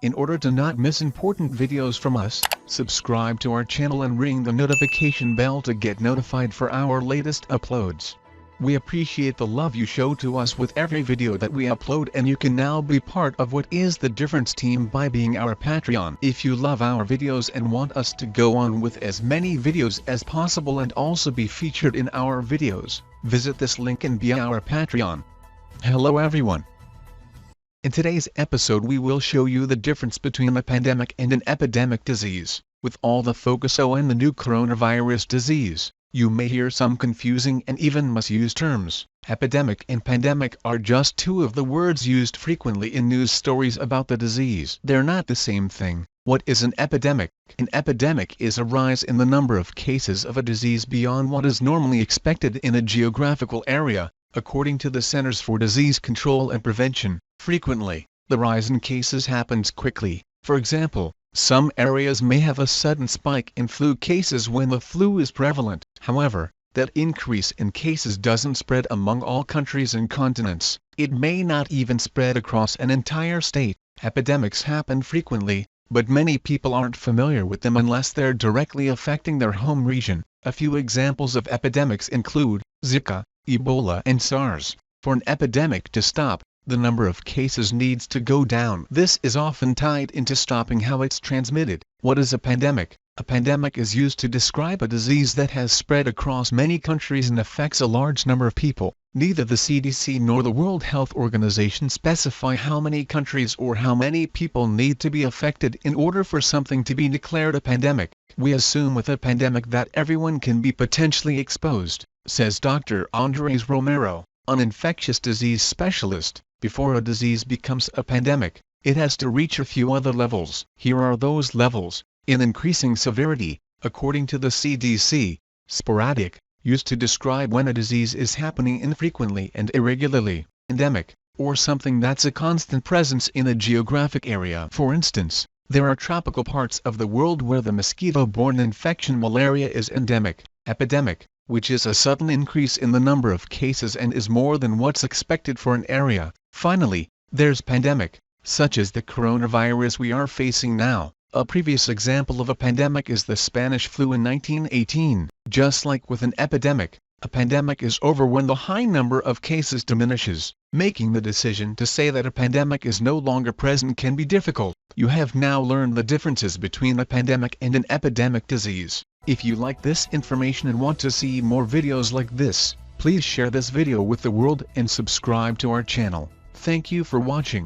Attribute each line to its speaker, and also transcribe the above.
Speaker 1: In order to not miss important videos from us, subscribe to our channel and ring the notification bell to get notified for our latest uploads. We appreciate the love you show to us with every video that we upload, and you can now be part of what is the Difference team by being our Patreon. If you love our videos and want us to go on with as many videos as possible and also be featured in our videos, visit this link and be our Patreon. Hello everyone. In today's episode we will show you the difference between a pandemic and an epidemic disease, with all the focus on the new coronavirus disease. You may hear some confusing and even misused terms. Epidemic and pandemic are just two of the words used frequently in news stories about the disease. They're not the same thing. What is an epidemic? An epidemic is a rise in the number of cases of a disease beyond what is normally expected in a geographical area, according to the Centers for Disease Control and Prevention. Frequently, the rise in cases happens quickly. For example, some areas may have a sudden spike in flu cases when the flu is prevalent. However, that increase in cases doesn't spread among all countries and continents. It may not even spread across an entire state. Epidemics happen frequently, but many people aren't familiar with them unless they're directly affecting their home region. A few examples of epidemics include Zika, Ebola and SARS. For an epidemic to stop, the number of cases needs to go down. This is often tied into stopping how it's transmitted. What is a pandemic? A pandemic is used to describe a disease that has spread across many countries and affects a large number of people. Neither the CDC nor the World Health Organization specify how many countries or how many people need to be affected in order for something to be declared a pandemic. We assume with a pandemic that everyone can be potentially exposed, says Dr. Andres Romero, an infectious disease specialist. Before a disease becomes a pandemic, it has to reach a few other levels. Here are those levels. In increasing severity, according to the CDC, sporadic, used to describe when a disease is happening infrequently and irregularly. Endemic, or something that's a constant presence in a geographic area. For instance, there are tropical parts of the world where the mosquito-borne infection malaria is endemic. Epidemic, which is a sudden increase in the number of cases and is more than what's expected for an area. Finally, there's pandemic, such as the coronavirus we are facing now. A previous example of a pandemic is the Spanish flu in 1918. Just like with an epidemic, a pandemic is over when the high number of cases diminishes. Making the decision to say that a pandemic is no longer present can be difficult. You have now learned the differences between a pandemic and an epidemic disease. If you like this information and want to see more videos like this, please share this video with the world and subscribe to our channel. Thank you for watching.